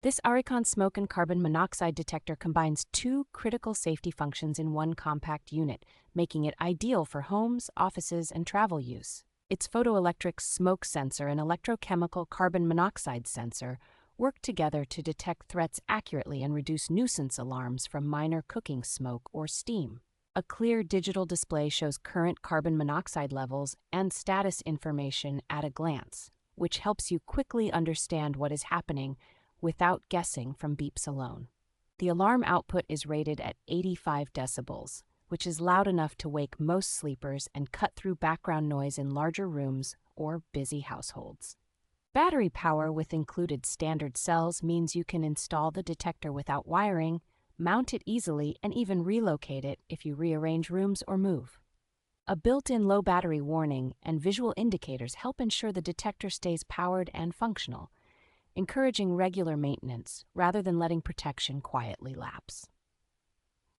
This ARIKON smoke and carbon monoxide detector combines two critical safety functions in one compact unit, making it ideal for homes, offices, and travel use. Its photoelectric smoke sensor and electrochemical carbon monoxide sensor work together to detect threats accurately and reduce nuisance alarms from minor cooking smoke or steam. A clear digital display shows current carbon monoxide levels and status information at a glance, which helps you quickly understand what is happening without guessing from beeps alone. The alarm output is rated at 85 decibels, which is loud enough to wake most sleepers and cut through background noise in larger rooms or busy households. Battery power with included standard cells means you can install the detector without wiring, mount it easily, and even relocate it if you rearrange rooms or move. A built-in low battery warning and visual indicators help ensure the detector stays powered and functional, encouraging regular maintenance rather than letting protection quietly lapse.